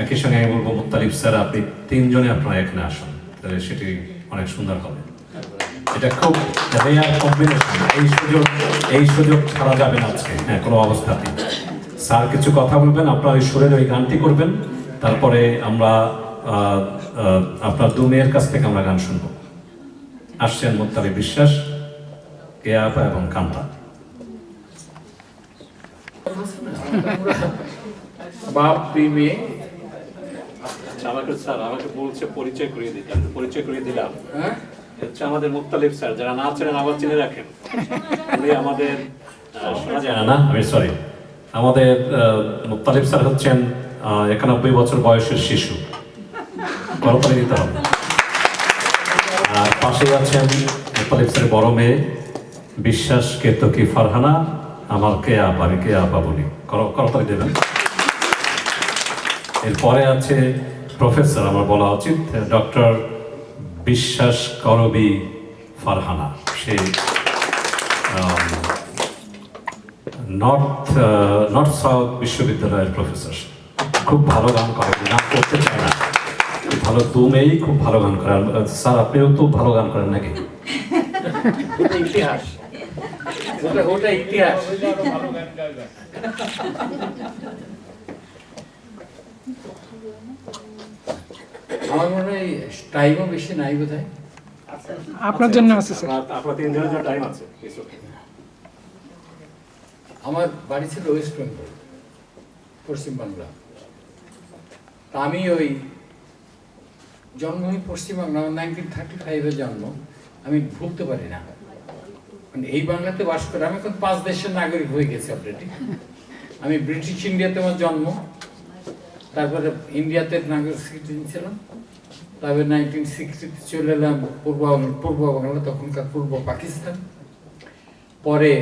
একই সঙ্গে আমি বলবো মুত্তালিব স্যার আপনি তিনজনে আপনারা এখানে আসুন, তাহলে সেটি অনেক সুন্দর হবে। এটা খুব রেয়ার কম্বিনেশন, এই সুযোগ ছাড়া যাবে না আজকে, হ্যাঁ, কোনো অবস্থাতেই। স্যার কিছু কথা বলবেন, আপনার ওই সুরের ওই গানটি করবেন, তারপরে আমরা আপনার দু মেয়ের কাছ থেকে আমরা গান শুনবো। আসছেন মুত্তালিব বিশ্বাস, কেয়া আপা এবং কান্তা। বাপ মেয়ে আমাকে স্যার আমাকে বলছে পরিচয় করিয়ে দিতে, পরিচয় করিয়ে দিলাম। হ্যাঁ, হচ্ছে আমাদের মুত্তালিব স্যার, যারা না চেনেন আবার চিনে রাখেন। উনি আমাদের শোনা যায় না, আমি সরি, আমাদের মুত্তালিব স্যার হচ্ছেন 91 বছর বয়সের শিশু, করতালি দিতে হবে। আর পাশেই আছেন মুত্তালিব স্যারের বড় মেয়ে বিশ্বাস কেতকি ফারহানা, আমার কে আপা, আমি কে আপা বলি, করতালি দেবেন। এরপরে আছে প্রফেসর, আমার বলা উচিত, ডক্টর বিশ্বাস করবি ফারহানা, সে নর্থ সাউথ বিশ্ববিদ্যালয়ের প্রফেসর। খুব ভালো গান করে, গান করতে চায় না, ভালো, দু মেয়েই খুব ভালো গান করে। স্যার আপনিও তো ভালো গান করেন নাকি? ইতিহাস, ওটা ইতিহাস। আমার মনে হয় টাইমও বেশি নাই বোধ হয়। আপনার জন্য আছে স্যার। আপনার তিনজনের জন্য টাইম আছে। আমার বাড়ি ছিল ওয়েস্ট বেঙ্গল, পশ্চিমবাংলা। তা আমি ওই জন্মভূমি পশ্চিমবাংলা, 1935-এর জন্ম, আমি ভুলতে পারি না। মানে এই বাংলাতে বাস করে আমি এখন 5 দেশের নাগরিক হয়ে গেছি অলরেডি। আমি ব্রিটিশ ইন্ডিয়াতে আমার জন্ম, তারপরে ইন্ডিয়াতে নাগরিক সিটিজেন ছিলাম, তারপরে 1960-তে চলে এলাম পূর্ব বাংলা, তখনকার পূর্ব পাকিস্তান। পরে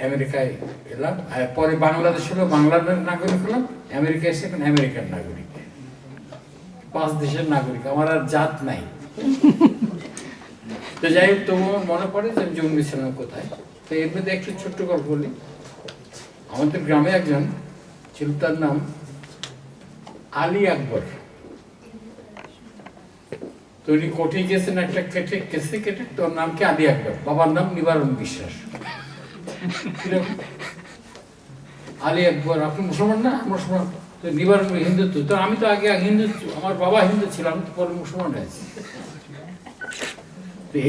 আমেরিকায় এলাম, আর পরে বাংলাদেশ হলো, বাংলার নাগরিক হলাম, আমেরিকা এসে এখন আমেরিকার নাগরিক। 5 দেশের নাগরিক, আমার আর জাত নাই। তো যাই হোক, তবু আমার মনে পড়ে যে আমি জন্মেছিলাম কোথায়। তো এর মধ্যে একটু ছোট্ট গল্প বলি। আমাদের গ্রামে একজন ছিল, তার নাম আলী আকবর। তো উনি কোর্টে গেছেন, একটা কেটে তোর নাম কি আলী আকবর, বাবার নাম নিবারণ বিশ্বাস। আলী আকবর, আপনি মুসলমান না? মুসলমান। তো নিবারণ হিন্দুত্ব। তো আমি তো আগে হিন্দু, আমার বাবা হিন্দু ছিল, আমি তো পরে মুসলমান হয়েছি।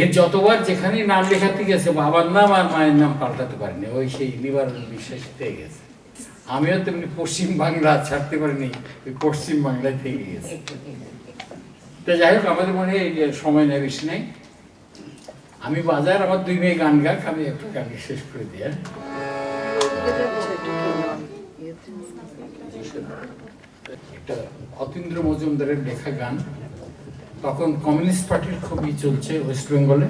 এর যতবার যেখানে নাম লেখাতে গেছে, বাবার নাম আর মায়ের নাম পাল্টাতে পারেনি, ওই সেই নিবারণ বিশ্বাস থেকে গেছে। আমিও তেমনি পশ্চিম বাংলা ছাড়তে পারিনি, ওই পশ্চিম বাংলায় থেকে গেছে। তো যাই হোক, আমাদের মনে হয় সময় নেই, বেশি নেই। আমি বাজার, আমার 2 মেয়ে গান গাক, আমি একটা গান শেষ করে দিই। একটা অতীন্দ্র মজুমদারের লেখা গান, তখন কমিউনিস্ট পার্টির খুবই চলছে ওয়েস্ট বেঙ্গলে।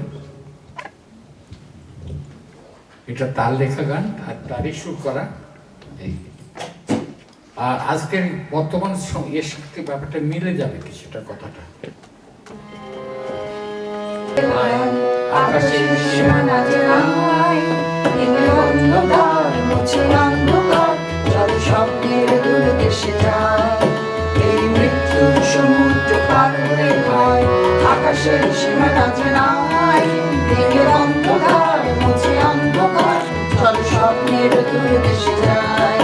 এটা তার লেখা গান, আর তারই সুর করা। আর আজকের বর্তমান এর সাথে ব্যাপারটা মিলে যাবে কিছুটা কথাটা। আকাশের সীমানা যে নাই, দিনের অন্ধকার মুছে অন্ধকার, চল স্বপ্নের দূর দেশে যায়। এই মৃত্যুর সমুদ্র পার হয়ে হয়, আকাশের সীমানা যে নাই, দিনের অন্ধকার মুছে অন্ধকার, চল স্বপ্নের দূর দেশে যায়।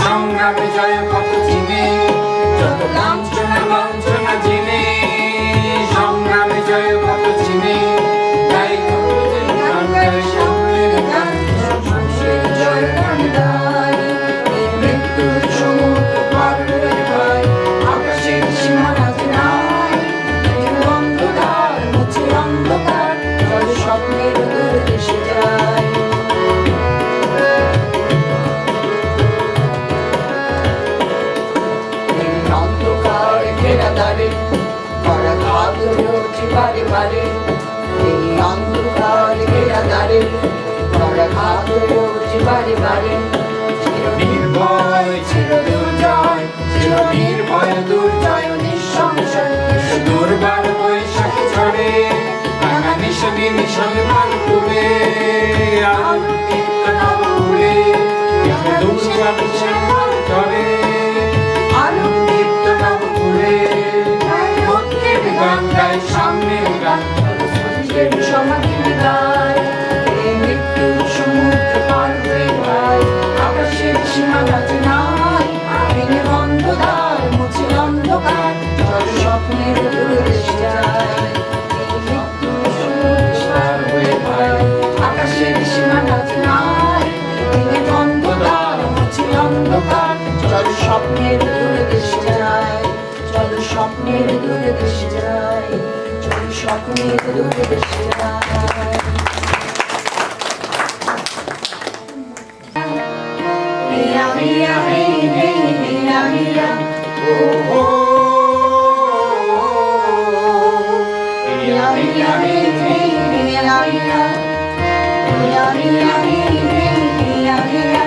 সংগ্রামে জয় কত চিনে, যত লাঞ্ছনা লাঞ্ছনা চিনে, সংগ্রামে জয় কত চিনে, গাই কত গান গাই সামনের গান, সংগ্রামের জয় গান গাই। এই মৃত্যুর সমুদ্র পার হয়ে হয়, আকাশের সীমানা যে নাই, নিশানে নিশানে মান তুলে আলো দীপ্ত নবকুলে দুর্গা বিশাল করে আলোকিত নবকুলে মুক্তির গান গায় সামনের গান সূর্যের সমাধি গায় এই মৃত্যুর সমুদ্র পার হয়ে যায় আকাশের সীমা গাছে নাই ভেঙে বন্ধ দ্বার মুছে অন্ধকার চল স্বপ্নের দূরে দেশে যায় এই মৃত্যুর সমুদ্র পার হয়ে যায় আকাশের সীমা গাছে নাই ভেঙে বন্ধ দ্বার মুছে অন্ধকার চল স্বপ্নের দূরে দেশে যায় চল স্বপ্নের দূরে দেশে যায় চল স্বপ্নের দূরে দেশে যায় হিয়া হিয়া হে হে হিয়া হিয়া ও হো হিয়া হিয়া হে হে হিয়া হিয়া হিয়া হিয়া হে হে হিয়া হিয়া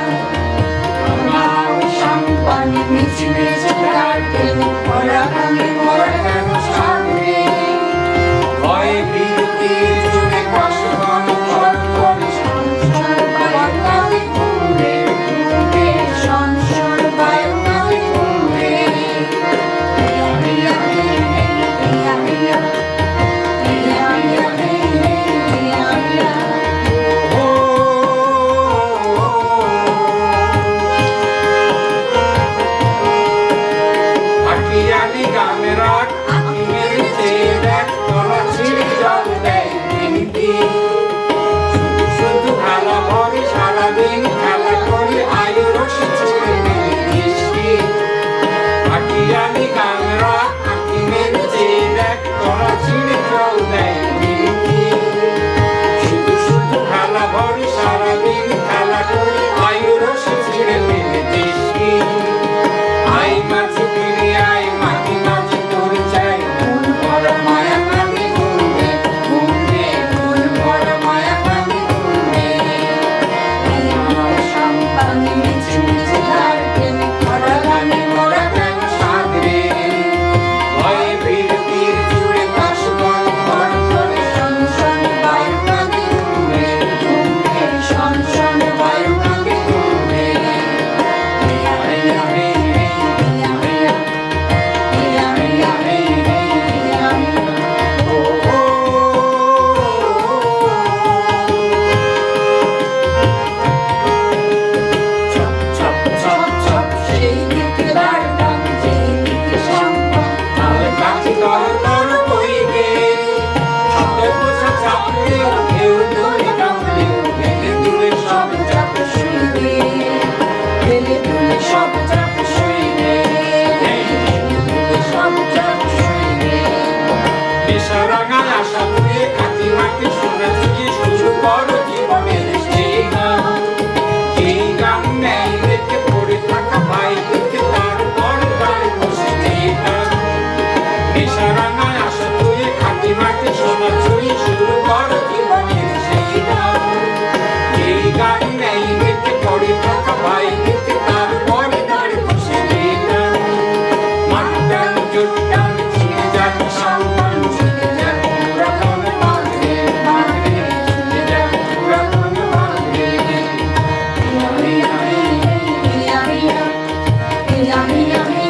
আমার সম্পানি মিছি মিছি কাটে ওরা গানে ওরা গান সামনে ভয় বিরতি জুড়ে কষ্টগণ ফল করে সংসার বায়ুকালে ঘুরে ঘুরে সংসার বায়ুকালে ঘুরে হিয়া হিয়া হে হে হিয়া হিয়া হিয়া হিয়া হে হে হিয়া হিয়া আকিয়ালি গানে রাখ আকি মেরেছে দেখ তোরা ছিঁড়ে জল দেয় নিমতি শুধু খেলা ভরে সারাদিন খেলা করে আয়ু রসি ছেড়ে দেয় বৃষ্টি আকিয়ালি গানে রাখ আকি মেরেছে দেখ তোরা ছিঁড়ে জল দেয় নিমতি শুধু শুধু খেলা ভরে সারাদিন খেলা করে আয়ু রসি ছেড়ে দেয় বৃষ্টি আই মাঝে ফিরে আই মাটি মাঝে তোর চাই মন ভরা মায়া কানে ঘুরে ঘুরে মন ভরা মায়া কানে ঘুরে আমার সম্পানি মিছি মিছি গাইতে ওরা গানে ওরা গান সাগরে ভয়ে ভিড় ভিড় জুড়ে কাশবন ঘর ঘরে সংসার বায়ু কানে ঘুরে ঘুরে সংসার বায়ু কানে ঘুরে হিয়া হিয়া হে হে হিয়া হিয়া হিয়া হিয়া হে হে হিয়া হিয়া ও ও চপ চপ চপ চপ সেই দিকে দাঁড়ান যেই দিকে সম্পদ তাল কাছে তল তল বইবে শব্দ বোঝা চাপলেও কেউ দূরে কাঁপলেও ভেঙে দূরে সব চাপ শুইবে ফেলে তুলে সব চাপ শুইবে ফেলে তুলে সব চাপ শুইবে নেশারাঙা আশা তুলে কাটি মাটি শোনা থেকে শুরু করো জীবনের সেই গান এই গান নেই রেখে পড়ে থাকা ভাই দেখে তারপর গায়ে বসে এই গান নেশারাঙা আশা তুলে কাটি মাটি শোনা ছুঁয়ে শুরু করো জীবনের সেই গান এই গান নেই রেখে পড়ে থাকা ভাই দেখে তারপর গায়ে বসে এই গান মাটান জুটান ছিঁড়ে যাবে সম্মান ছিঁড়ে যাবে পুরাতন বাঁধে বাঁধে ছিঁড়ে যাবে পুরাতন বাঁধে হিয়া হিয়া হে হিয়া হিয়া হিয়া হিয়া হে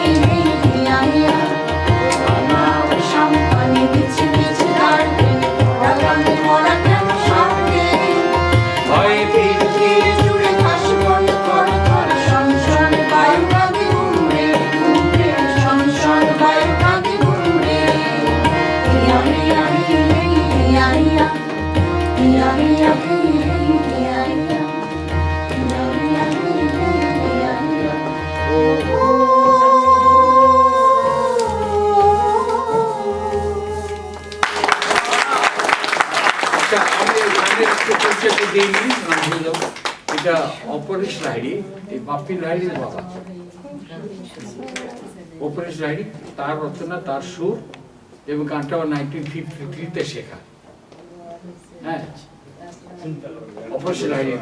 হিয়া হিয়া আমার সম্পানি মিছি মিছি গাইতে ওরা গানে ওরা গান সামনে ভয়ে ভিড় ভিড় জুড়ে কাশবন ঘর ঘর সংসার বায়ু কানে ঘুরে ঘুরে সংসার বায়ু কানে ঘুরে হিয়া হিয়া হে হিয়া হিয়া হিয়া হিয়া হে হিয়া হিয়া হিয়া হিয়া হে হিয়া হিয়া ও ও আচ্ছা আমি এই গানের একটু পরিচয় দিইনি নাম হলো এটা অপরেশ লাহিড়ী এই বাপ্পি লাহিড়ীর বাবা অপরেশ লাহিড়ী তার রচনা তার সুর এবং গানটা 1953-তে শেখা হ্যাঁ অপরেশ লাহিড়ী